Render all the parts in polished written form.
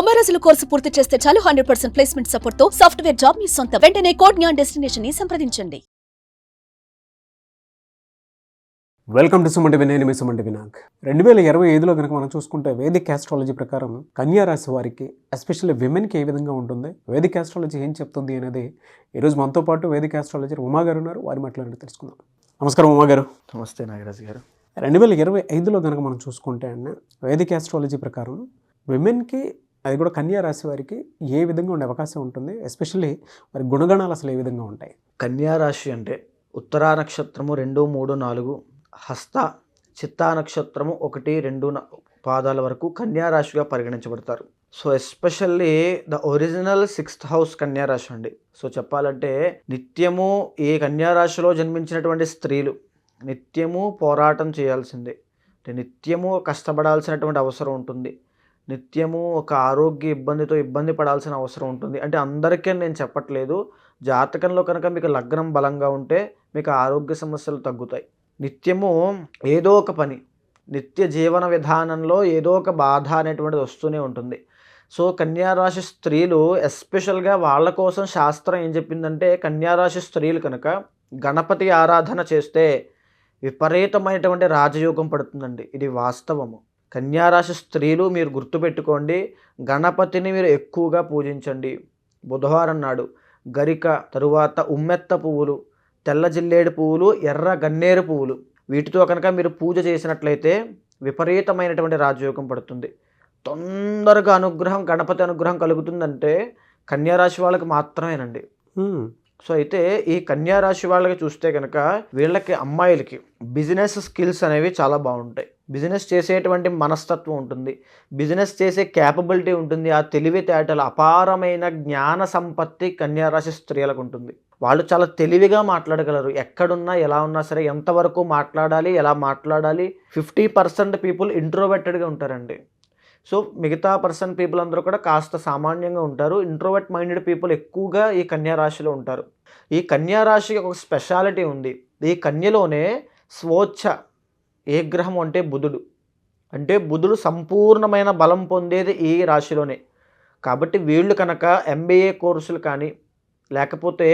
90 రోజుల కోర్సు పూర్తి చేస్తే చాలు 100% ప్లేస్మెంట్ సపోర్ట్ తో సాఫ్ట్వేర్ జాబ్ మీ సొంతం. వెంటనే కోడ్ జ్ఞాన్ డెస్టినేషన్ ని సంప్రదించండి. Welcome to Suman TV. నేను మీ సుమన్ టీవీ. 2025లో కనుక మనం చూసుకుంటే వేదిక్ ఆస్ట్రాలజీ ప్రకారం కన్యా రాశి వారికి ఎస్పెషల్లీ విమెన్కి ఏ విధంగా ఉంటుంది, వేదిక్ ఆస్ట్రాలజీ ఏం చెప్తుంది అనేది ఈరోజు మనతో పాటు వేదిక్ ఆస్ట్రాలజర్ ఉమా గారు ఉన్నారు. వారి మాట్లాడి తెలుసుకుందాం. నమస్కారం ఉమా గారు. నమస్తే నాగరాజు గారు. 2025లో కనుక మనం చూసుకుంటే అన్న వేదిక్ ఆస్ట్రాలజీ ప్రకారం విమెన్కి, అది కూడా కన్యా రాశి వారికి ఏ విధంగా ఉండే అవకాశం ఉంటుంది, ఎస్పెషల్లీ వారి గుణగణాలు అసలు ఏ విధంగా ఉంటాయి? కన్యా రాశి అంటే ఉత్తరా నక్షత్రము 2, 3, 4, హస్త చిత్తా నక్షత్రము 1, 2 పాదాల వరకు కన్యా రాశిగా పరిగణించబడతారు. So especially the original 6th house కన్యా రాశి అండి. సో చెప్పాలంటే నిత్యము ఈ కన్యా రాశిలో జన్మించినటువంటి స్త్రీలు నిత్యము పోరాటం చేయాల్సిందే, అంటే నిత్యము కష్టపడాల్సినటువంటి అవసరం ఉంటుంది, నిత్యము ఒక ఆరోగ్య ఇబ్బందితో ఇబ్బంది పడాల్సిన అవసరం ఉంటుంది. అంటే అందరికీ నేను చెప్పట్లేదు, జాతకంలో కనుక మీకు లగ్నం బలంగా ఉంటే మీకు ఆరోగ్య సమస్యలు తగ్గుతాయి. నిత్యము ఏదో ఒక పని, నిత్య జీవన విధానంలో ఏదో ఒక బాధ అనేటువంటిది వస్తూనే ఉంటుంది. సో కన్యారాశి స్త్రీలు ఎస్పెషల్గా వాళ్ళ కోసం శాస్త్రం ఏం చెప్పిందంటే, కన్యారాశి స్త్రీలు కనుక గణపతి ఆరాధన చేస్తే విపరీతమైనటువంటి రాజయోగం పడుతుందండి. ఇది వాస్తవము. కన్యారాశి స్త్రీలు మీరు గుర్తుపెట్టుకోండి, గణపతిని మీరు ఎక్కువగా పూజించండి. బుధవారం నాడు గరిక, తరువాత ఉమ్మెత్త పువ్వులు, తెల్ల జిల్లేడు పువ్వులు, ఎర్ర గన్నేరు పువ్వులు, వీటితో కనుక మీరు పూజ చేసినట్లయితే విపరీతమైనటువంటి రాజయోగం పడుతుంది. తొందరగా అనుగ్రహం, గణపతి అనుగ్రహం కలుగుతుందంటే కన్యారాశి వాళ్ళకి మాత్రమేనండి. సో అయితే ఈ కన్యారాశి వాళ్ళకి చూస్తే కనుక వీళ్ళకి, అమ్మాయిలకి బిజినెస్ స్కిల్స్ అనేవి చాలా బాగుంటాయి. బిజినెస్ చేసేటువంటి మనస్తత్వం ఉంటుంది, బిజినెస్ చేసే క్యాపబిలిటీ ఉంటుంది, ఆ తెలివితేటలు, అపారమైన జ్ఞాన సంపత్తి కన్యారాశి స్త్రీలకు ఉంటుంది. వాళ్ళు చాలా తెలివిగా మాట్లాడగలరు. ఎక్కడున్నా ఎలా ఉన్నా సరే ఎంతవరకు మాట్లాడాలి, ఎలా మాట్లాడాలి. 50% పీపుల్ ఇంట్రోవర్టెడ్గా ఉంటారండి. సో మిగతా పీపుల్ అందరూ కూడా కాస్త సామాన్యంగా ఉంటారు. ఇంట్రోవర్ట్ మైండెడ్ పీపుల్ ఎక్కువగా ఈ కన్యా రాశిలో ఉంటారు. ఈ కన్యా రాశికి ఒక స్పెషాలిటీ ఉంది. ఈ కన్యలోనే స్వోచ్ఛ ఏ గ్రహం అంటే బుధుడు. అంటే బుధుడు సంపూర్ణమైన బలం పొందేది ఈ రాశిలోనే. కాబట్టి వీళ్ళు కనుక MBA కోర్సులు కానీ, లేకపోతే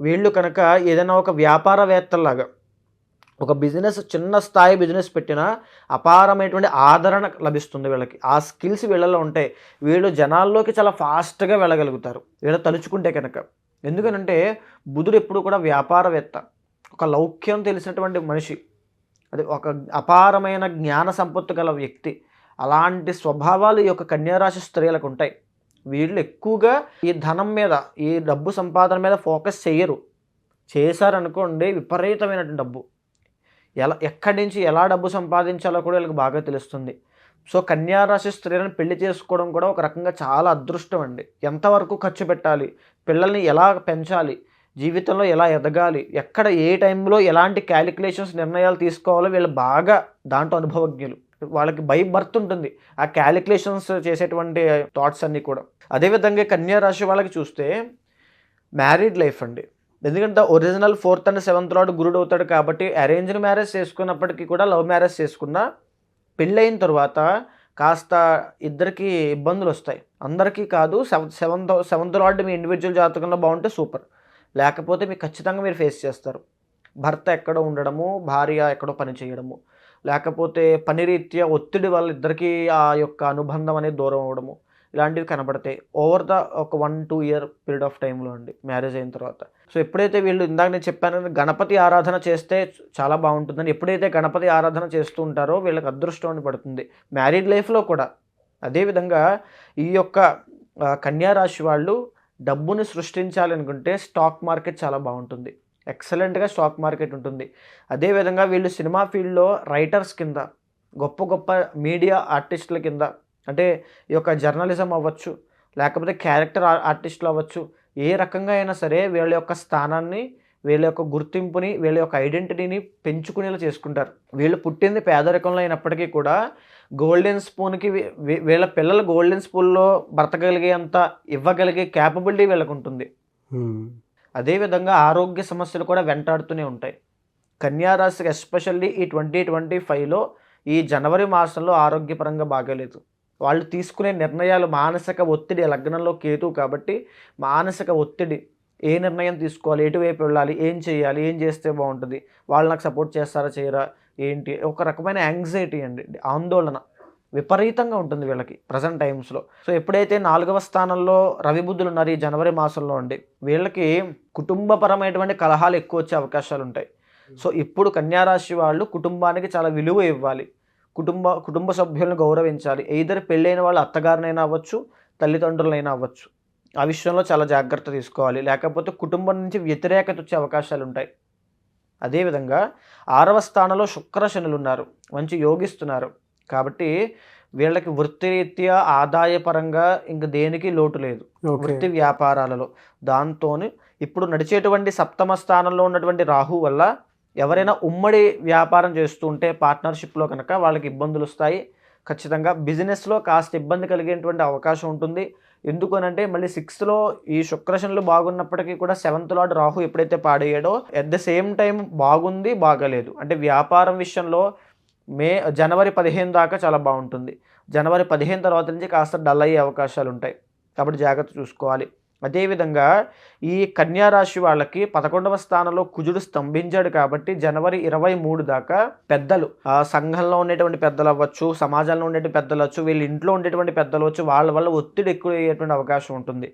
వీళ్ళు కనుక ఏదైనా ఒక వ్యాపారవేత్తలాగా ఒక బిజినెస్, చిన్న స్థాయి బిజినెస్ పెట్టినా అపారమైనటువంటి ఆదరణ లభిస్తుంది వీళ్ళకి. ఆ స్కిల్స్ వీళ్ళలో ఉంటాయి. వీళ్ళు జనాల్లోకి చాలా ఫాస్ట్గా వెళ్ళగలుగుతారు వీళ్ళు తలుచుకుంటే కనుక. ఎందుకనంటే బుధుడు ఎప్పుడు కూడా వ్యాపారవేత్త, ఒక లౌక్యం తెలిసినటువంటి మనిషి, అది ఒక అపారమైన జ్ఞాన సంపత్తి గల వ్యక్తి. అలాంటి స్వభావాలు ఈ యొక్క కన్యారాశి స్త్రీలకు ఉంటాయి. వీళ్ళు ఎక్కువగా ఈ ధనం మీద, ఈ డబ్బు సంపాదన మీద ఫోకస్ చేయరు. చేశారనుకోండి విపరీతమైనటువంటి డబ్బు, ఎక్కడి నుంచి ఎలా డబ్బు సంపాదించాలో కూడా వీళ్ళకి బాగా తెలుస్తుంది. సో కన్యారాశి స్త్రీలను పెళ్లి చేసుకోవడం కూడా ఒక రకంగా చాలా అదృష్టం అండి. ఎంతవరకు ఖర్చు పెట్టాలి, పిల్లల్ని ఎలా పెంచాలి, జీవితంలో ఎలా ఎదగాలి, ఎక్కడ ఏ టైంలో ఎలాంటి క్యాలిక్యులేషన్స్, నిర్ణయాలు తీసుకోవాలో వీళ్ళు బాగా దాంట్లో అనుభవజ్ఞులు. వాళ్ళకి బై బర్త్ ఉంటుంది ఆ క్యాలిక్యులేషన్స్ చేసేటువంటి థాట్స్ అన్నీ కూడా. అదేవిధంగా కన్యారాశి వాళ్ళకి చూస్తే మ్యారీడ్ లైఫ్ అండి. ఎందుకంటే original 4th and 7th lord గురుడు అవుతాడు కాబట్టి అరేంజ్డ్ మ్యారేజ్ చేసుకున్నప్పటికీ కూడా, లవ్ మ్యారేజ్ చేసుకున్నా పెళ్ళైన తర్వాత కాస్త ఇద్దరికి ఇబ్బందులు వస్తాయి. అందరికీ కాదు. 7th లార్డ్ మీ ఇండివిజువల్ జాతకంలో బాగుంటే సూపర్, లేకపోతే మీకు ఖచ్చితంగా మీరు ఫేస్ చేస్తారు. భర్త ఎక్కడో ఉండడము, భార్య ఎక్కడో పని చేయడము, లేకపోతే పని రీత్యా ఒత్తిడి వల్ల ఇద్దరికీ ఆ యొక్క అనుబంధం అనేది దూరం అవ్వడము, ఇలాంటివి కనబడతాయి ఓవర్ ద ఒక 1-2 year పీరియడ్ ఆఫ్ టైంలో అండి, మ్యారేజ్ అయిన తర్వాత. సో ఎప్పుడైతే వీళ్ళు, ఇందాక నేను చెప్పాను గణపతి ఆరాధన చేస్తే చాలా బాగుంటుందని, ఎప్పుడైతే గణపతి ఆరాధన చేస్తూ ఉంటారో వీళ్ళకి అదృష్టం అని పడుతుంది మ్యారీడ్ లైఫ్లో కూడా. అదేవిధంగా ఈ యొక్క కన్యారాశి వాళ్ళు డబ్బుని సృష్టించాలి అనుకుంటే స్టాక్ మార్కెట్ చాలా బాగుంటుంది, ఎక్సలెంట్గా స్టాక్ మార్కెట్ ఉంటుంది. అదేవిధంగా వీళ్ళు సినిమా ఫీల్డ్లో రైటర్స్ కింద, గొప్ప గొప్ప మీడియా ఆర్టిస్టుల కింద, అంటే ఈ యొక్క జర్నలిజం అవ్వచ్చు, లేకపోతే క్యారెక్టర్ ఆర్టిస్టులు అవ్వచ్చు, ఏ రకంగా అయినా సరే వీళ్ళ యొక్క స్థానాన్ని, వీళ్ళ యొక్క గుర్తింపుని, వీళ్ళ యొక్క ఐడెంటిటీని పెంచుకునేలా చేసుకుంటారు. వీళ్ళు పుట్టింది పేదరికంలో అయినప్పటికీ కూడా గోల్డెన్ స్పూన్కి వీళ్ళ పిల్లలు గోల్డెన్ స్పూన్లో బ్రతకగలిగేంత ఇవ్వగలిగే క్యాపబిలిటీ వీళ్ళకు ఉంటుంది. అదేవిధంగా ఆరోగ్య సమస్యలు కూడా వెంటాడుతూనే ఉంటాయి. కన్యారాశికి ఎస్పెషల్లీ ఈ 2025లో ఈ జనవరి మాసంలో ఆరోగ్యపరంగా బాగాలేదు. వాళ్ళు తీసుకునే నిర్ణయాలు మానసిక ఒత్తిడి, లగ్నంలో కేతువు కాబట్టి మానసిక ఒత్తిడి, ఏ నిర్ణయం తీసుకోవాలి, ఎటువైపు వెళ్ళాలి, ఏం చేయాలి, ఏం చేస్తే బాగుంటుంది, వాళ్ళు నాకు సపోర్ట్ చేస్తారా చేయరా ఏంటి, ఒక రకమైన యాంగ్జైటీ అండి, ఆందోళన విపరీతంగా ఉంటుంది వీళ్ళకి ప్రజెంట్ టైమ్స్లో. సో ఎప్పుడైతే 4వ స్థానంలో రవి బుద్ధులు ఉన్నారు ఈ జనవరి మాసంలో అండి, వీళ్ళకి కుటుంబపరమైనటువంటి కలహాలు ఎక్కువ వచ్చే అవకాశాలు ఉంటాయి. సో ఇప్పుడు కన్యారాశి వాళ్ళు కుటుంబానికి చాలా విలువ ఇవ్వాలి, కుటుంబ సభ్యులను గౌరవించాలి. ఎయిదర్ పెళ్ళైన వాళ్ళు అత్తగారినైనా అవ్వచ్చు, తల్లిదండ్రులైనా అవ్వచ్చు, ఆ విషయంలో చాలా జాగ్రత్త తీసుకోవాలి, లేకపోతే కుటుంబం నుంచి వ్యతిరేకత వచ్చే అవకాశాలు ఉంటాయి. అదేవిధంగా 6వ స్థానంలో శుక్ర శనులు ఉన్నారు, మంచి యోగిస్తున్నారు కాబట్టి వీళ్ళకి వృత్తిరీత్యా ఆదాయపరంగా ఇంక దేనికి లోటు లేదు వృత్తి వ్యాపారాలలో. దాంతో ఇప్పుడు నడిచేటువంటి 7వ స్థానంలో ఉన్నటువంటి రాహు వల్ల ఎవరైనా ఉమ్మడి వ్యాపారం చేస్తూ ఉంటే పార్ట్నర్షిప్లో కనుక వాళ్ళకి ఇబ్బందులు వస్తాయి. ఖచ్చితంగా బిజినెస్లో కాస్త ఇబ్బంది కలిగేటువంటి అవకాశం ఉంటుంది. ఎందుకనంటే మళ్ళీ 6th ఈ శుక్రశనులు బాగున్నప్పటికీ కూడా 7th లార్డ్ రాహు ఎప్పుడైతే పాడయ్యాడో అట్ ద సేమ్ టైం బాగుంది బాగలేదు. అంటే వ్యాపారం విషయంలో జనవరి 15 దాకా చాలా బాగుంటుంది, జనవరి 15 తర్వాత నుంచి కాస్త డల్ అయ్యే అవకాశాలు ఉంటాయి కాబట్టి జాగ్రత్త చూసుకోవాలి. అదేవిధంగా ఈ కన్యారాశి వాళ్ళకి 11వ స్థానంలో కుజుడు స్తంభించాడు కాబట్టి జనవరి 23 దాకా పెద్దలు, ఆ సంఘంలో ఉండేటువంటి పెద్దలు అవ్వచ్చు, సమాజంలో ఉండేటువంటి పెద్దలు అవ్వచ్చు, వీళ్ళ ఇంట్లో ఉండేటువంటి పెద్దలు అవ్వచ్చు, వాళ్ళ వల్ల ఒత్తిడి ఎక్కువ అయ్యేటువంటి అవకాశం ఉంటుంది.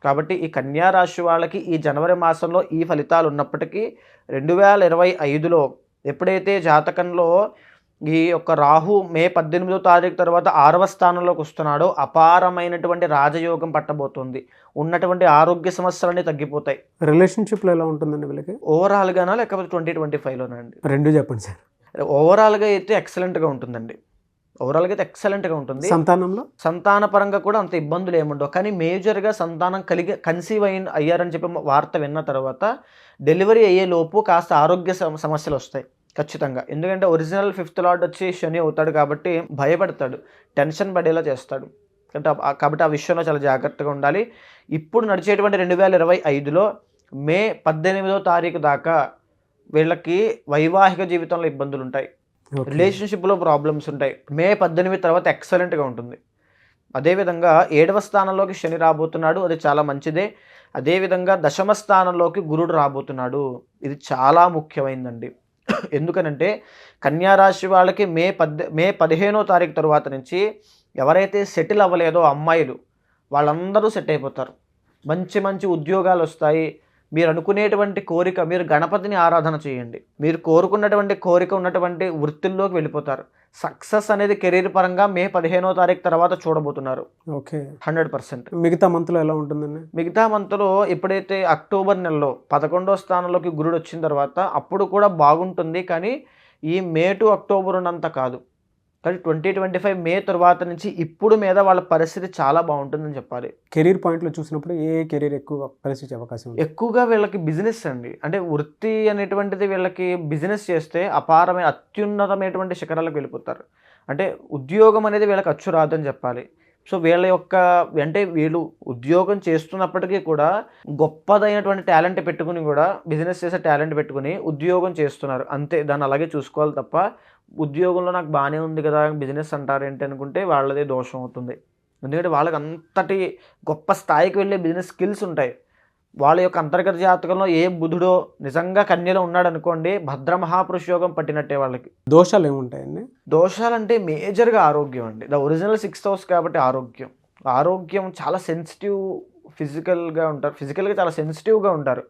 కాబట్టి ఈ కన్యారాశి వాళ్ళకి ఈ జనవరి మాసంలో ఈ ఫలితాలు ఉన్నప్పటికీ 2025లో ఎప్పుడైతే జాతకంలో ఈ యొక్క రాహు మే 18వ తారీఖు తర్వాత 6వ స్థానంలోకి వస్తున్నాడో అపారమైనటువంటి రాజయోగం పట్టబోతుంది. ఉన్నటువంటి ఆరోగ్య సమస్యలన్నీ తగ్గిపోతాయి. రిలేషన్షిప్లో ఎలా ఉంటుందండి వీళ్ళకి? ఓవరాల్గానా లేకపోతే 2025లోనా అండి? రెండు చెప్పండి సార్. ఓవరాల్గా అయితే ఎక్సలెంట్గా ఉంటుందండి, ఓవరాల్గా అయితే ఎక్సలెంట్గా ఉంటుంది. సంతానపరంగా కూడా అంత ఇబ్బందులు ఏముండవు. కానీ మేజర్గా సంతానం కన్సీవ్ అయ్యారని చెప్పి వార్త విన్న తర్వాత డెలివరీ అయ్యే లోపు కాస్త ఆరోగ్య సమస్యలు వస్తాయి ఖచ్చితంగా. ఎందుకంటే ఒరిజినల్ 5th లార్డ్ వచ్చి శని అవుతాడు కాబట్టి భయపడతాడు, టెన్షన్ పడేలా చేస్తాడు. కాబట్టి ఆ విషయంలో చాలా జాగ్రత్తగా ఉండాలి. ఇప్పుడు నడిచేటువంటి 2025లో మే 18వ తారీఖు దాకా వీళ్ళకి వైవాహిక జీవితంలో ఇబ్బందులు ఉంటాయి, రిలేషన్షిప్లో ప్రాబ్లమ్స్ ఉంటాయి. మే 18 తర్వాత ఎక్సలెంట్గా ఉంటుంది. అదేవిధంగా 7వ స్థానంలోకి శని రాబోతున్నాడు, అది చాలా మంచిదే. అదేవిధంగా 10వ స్థానంలోకి గురుడు రాబోతున్నాడు, ఇది చాలా ముఖ్యమైనదండి. ఎందుకనంటే కన్యారాశి వాళ్ళకి మే 15వ తారీఖు తర్వాత నుంచి ఎవరైతే సెటిల్ అవ్వలేదో అమ్మాయిలు వాళ్ళందరూ సెట్ అయిపోతారు, మంచి మంచి ఉద్యోగాలు వస్తాయి. మీరు అనుకునేటువంటి కోరిక, మీరు గణపతిని ఆరాధన చేయండి, మీరు కోరుకున్నటువంటి కోరిక ఉన్నటువంటి వృత్తుల్లోకి వెళ్ళిపోతారు. సక్సెస్ అనేది కెరీర్ పరంగా మే 15వ తారీఖు తర్వాత చూడబోతున్నారు. ఓకే, 100%. మిగతా మంత్లో ఎలా ఉంటుందండి? మిగతా మంత్లో ఎప్పుడైతే అక్టోబర్ నెలలో 11వ స్థానంలోకి గురుడు వచ్చిన తర్వాత అప్పుడు కూడా బాగుంటుంది. కానీ ఈ మే టు అక్టోబర్ ఉన్నంత కాదు. కానీ 2025 మే తర్వాత నుంచి ఇప్పుడు మీద వాళ్ళ పరిస్థితి చాలా బాగుంటుందని చెప్పాలి. కెరీర్ పాయింట్లో చూసినప్పుడు ఏ కెరీర్ ఎక్కువ పరిస్థితి అవకాశం? ఎక్కువగా వీళ్ళకి బిజినెస్ అండి. అంటే వృత్తి అనేటువంటిది వీళ్ళకి బిజినెస్ చేస్తే అపారమైన అత్యున్నతమైనటువంటి శిఖరాలకు వెళ్ళిపోతారు. అంటే ఉద్యోగం అనేది వీళ్ళకి అచ్చు రాదని చెప్పాలి. సో వీళ్ళ యొక్క అంటే వీళ్ళు ఉద్యోగం చేస్తున్నప్పటికీ కూడా గొప్పదైనటువంటి టాలెంట్ పెట్టుకుని కూడా బిజినెస్ చేసే టాలెంట్ పెట్టుకుని ఉద్యోగం చేస్తున్నారు అంతే. దాన్ని అలాగే చూసుకోవాలి తప్ప ఉద్యోగంలో నాకు బాగానే ఉంది కదా బిజినెస్ అంటారు ఏంటి అనుకుంటే వాళ్ళదే దోషం అవుతుంది. ఎందుకంటే వాళ్ళకి అంతటి గొప్ప స్థాయికి వెళ్ళే బిజినెస్ స్కిల్స్ ఉంటాయి. వాళ్ళ యొక్క అంతర్గత జాతకంలో ఏ బుధుడో నిజంగా కన్యలో ఉన్నాడు అనుకోండి, భద్ర మహాపురుష యోగం పట్టినట్టే వాళ్ళకి. దోషాలు ఏముంటాయండి? దోషాలంటే మేజర్గా ఆరోగ్యం అండి. ద ఒరిజినల్ 6th హౌస్ కాబట్టి ఆరోగ్యం చాలా సెన్సిటివ్, ఫిజికల్గా ఉంటారు, ఫిజికల్గా చాలా సెన్సిటివ్గా ఉంటారు.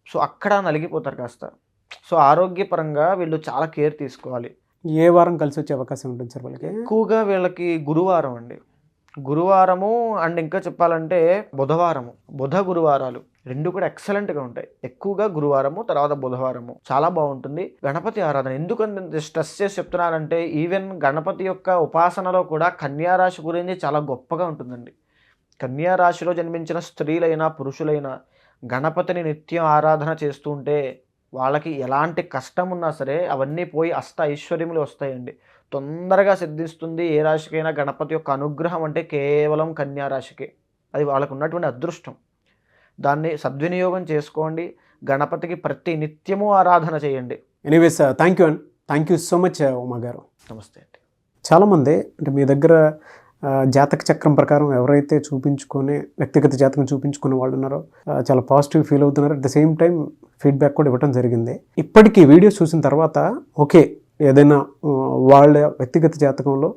సో అక్కడ నలిగిపోతారు కాస్త. సో ఆరోగ్యపరంగా వీళ్ళు చాలా కేర్ తీసుకోవాలి. ఏ వారం కలిసి వచ్చే అవకాశం ఉంటుంది సార్ వాళ్ళకి? ఎక్కువగా వీళ్ళకి గురువారం అండి, గురువారము అండ్ ఇంకా చెప్పాలంటే బుధవారము, గురువారాలు రెండు కూడా ఎక్సలెంట్గా ఉంటాయి. ఎక్కువగా గురువారము తర్వాత బుధవారము చాలా బాగుంటుంది. గణపతి ఆరాధన ఎందుకంటే స్ట్రెస్ చేసి చెప్తున్నానంటే ఈవెన్ గణపతి యొక్క ఉపాసనలో కూడా కన్యారాశి గురించి చాలా గొప్పగా ఉంటుందండి. కన్యారాశిలో జన్మించిన స్త్రీలైనా పురుషులైనా గణపతిని నిత్యం ఆరాధన చేస్తూ ఉంటే వాళ్ళకి ఎలాంటి కష్టం ఉన్నా సరే అవన్నీ పోయి అష్ట ఐశ్వర్యములు వస్తాయండి, తొందరగా సిద్ధిస్తుంది. ఏ రాశికైనా గణపతి యొక్క అనుగ్రహం అంటే కేవలం కన్యారాశికే, అది వాళ్ళకు ఉన్నటువంటి అదృష్టం. దాన్ని సద్వినియోగం చేసుకోండి, గణపతికి ప్రతి నిత్యము ఆరాధన చేయండి. Anyways thank you so much Uma గారు. నమస్తే అండి. చాలామంది అంటే మీ దగ్గర జాతక చక్రం ప్రకారం ఎవరైతే చూపించుకొని వ్యక్తిగత జాతకం చూపించుకునే వాళ్ళు ఉన్నారో చాలా పాజిటివ్ ఫీల్ అవుతున్నారు. At the same time feedback కూడా ఇవ్వడం జరిగింది. ఇప్పటికీ వీడియోస్ చూసిన తర్వాత ఓకే, ఏదైనా వాళ్ళ వ్యక్తిగత జాతకంలో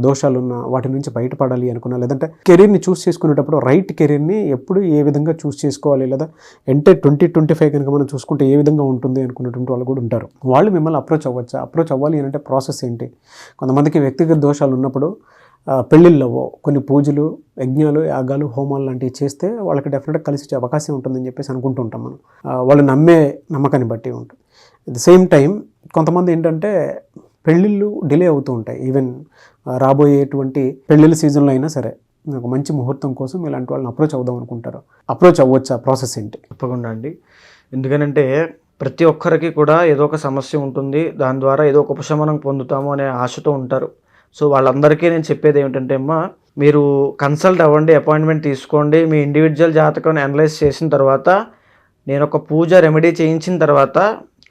దోషాలున్నా వాటి నుంచి బయటపడాలి అనుకున్నా, లేదంటే కెరీర్ని చూస్ చేసుకునేటప్పుడు రైట్ కెరీర్ని ఎప్పుడు ఏ విధంగా చూస్ చేసుకోవాలి, లేదా అంటే 2025 కనుక మనం చూసుకుంటే ఏ విధంగా ఉంటుంది అనుకున్నటువంటి వాళ్ళు కూడా ఉంటారు. వాళ్ళు మిమ్మల్ని అప్రోచ్ అవ్వచ్చా? అప్రోచ్ అవ్వాలి అంటే ప్రాసెస్ ఏంటి? కొంతమందికి వ్యక్తిగత దోషాలు ఉన్నప్పుడు పెళ్ళిళ్ళవో కొన్ని పూజలు, యజ్ఞాలు, యాగాలు, హోమాలు లాంటివి చేస్తే వాళ్ళకి డెఫినెట్గా కలిసి వచ్చే అవకాశం ఉంటుందని చెప్పేసి అనుకుంటూ ఉంటాం మనం. వాళ్ళు నమ్మే నమ్మకాన్ని బట్టి ఉంటుంది. అట్ ద సేమ్ టైం కొంతమంది ఏంటంటే పెళ్ళిళ్ళు డిలే అవుతూ ఉంటాయి. ఈవెన్ రాబోయేటువంటి పెళ్ళిళ్ళ సీజన్లో అయినా సరే ఒక మంచి ముహూర్తం కోసం ఇలాంటి వాళ్ళని అప్రోచ్ అవుదాం అనుకుంటారు. అప్రోచ్ అవ్వచ్చా? ప్రాసెస్ ఏంటి? తప్పకుండా అండి. ఎందుకనంటే ప్రతి ఒక్కరికి కూడా ఏదో ఒక సమస్య ఉంటుంది, దాని ద్వారా ఏదో ఒక ఉపశమనం పొందుతాము అనే ఆశతో ఉంటారు. సో వాళ్ళందరికీ నేను చెప్పేది ఏమిటంటే అమ్మా, మీరు కన్సల్ట్ అవ్వండి, అపాయింట్మెంట్ తీసుకోండి. మీ ఇండివిజువల్ జాతకాన్ని అనలైజ్ చేసిన తర్వాత నేను ఒక పూజ రెమెడీ చేయించిన తర్వాత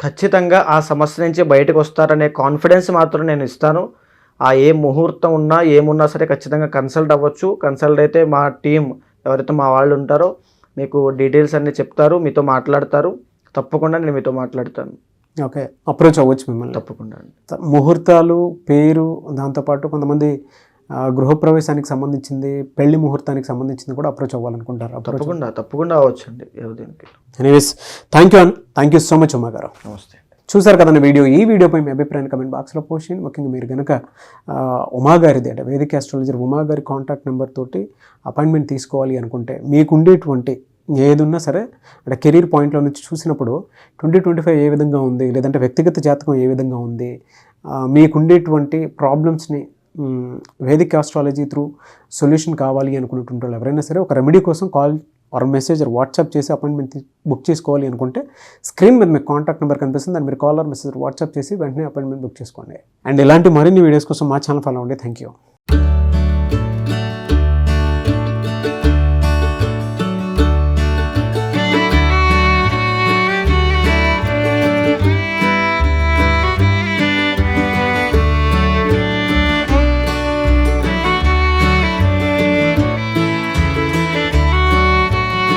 ఖచ్చితంగా ఆ సమస్య నుంచి బయటకు వస్తారనే కాన్ఫిడెన్స్ మాత్రం నేను ఇస్తాను. ఏ ముహూర్తం ఉన్నా ఏమున్నా సరే ఖచ్చితంగా కన్సల్ట్ అవ్వచ్చు. కన్సల్ట్ అయితే మా టీం ఎవరైతే మా వాళ్ళు ఉంటారో మీకు డీటెయిల్స్ అన్నీ చెప్తారు, మీతో మాట్లాడతారు. తప్పకుండా నేను మీతో మాట్లాడతాను. ఓకే, అప్రోచ్ అవ్వచ్చు మిమ్మల్ని. తప్పకుండా అండి. ముహూర్తాలు, పేరు, దాంతోపాటు కొంతమంది గృహప్రవేశానికి సంబంధించింది, పెళ్లి ముహూర్తానికి సంబంధించింది కూడా అప్రోచ్ అవ్వాలనుకుంటారు. తప్పకుండా అవ్వచ్చు అండి. దేనికి. Anyways, thank you so much Uma గారు. నమస్తే. చూసారు కదండి వీడియో. ఈ వీడియోపై మీ అభిప్రాయాన్ని కమెంట్ బాక్స్లో పోస్ట్ చేయండి. ముఖ్యంగా మీరు కనుక ఉమా గారిది అంటే వేదిక ఆస్ట్రాలజర్ ఉమా గారి కాంటాక్ట్ నెంబర్ తోటి అపాయింట్మెంట్ తీసుకోవాలి అనుకుంటే, మీకుండేటువంటి ఏదున్నా సరే అంటే కెరీర్ పాయింట్లో నుంచి చూసినప్పుడు 2025 ఏ విధంగా ఉంది, లేదంటే వ్యక్తిగత జాతకం ఏ విధంగా ఉంది, మీకుండేటువంటి ప్రాబ్లమ్స్ని వేదిక ఆస్ట్రాలజీ త్రూ సొల్యూషన్ కావాలి అనుకున్నటువంటి వాళ్ళు ఎవరైనా సరే ఒక రెమెడీ కోసం కాల్ ఆర్ మెసేజ్ వాట్సాప్ చేసి అపాయింట్మెంట్ బుక్ చేసుకోవాలి అనుకుంటే స్క్రీన్ మీద మీకు కాంటాక్ట్ నెంబర్ కనిపిస్తుంది. దాన్ని మీరు కాల్ ఆర్ మెసేజ్ వాట్సాప్ చేసి వెంటనే అపాయింట్మెంట్ బుక్ చేసుకోండి. అండ్ ఇలాంటి మరిన్ని వీడియోస్ కోసం మా ఛానల్ ఫాలో అవ్వండి. Thank you.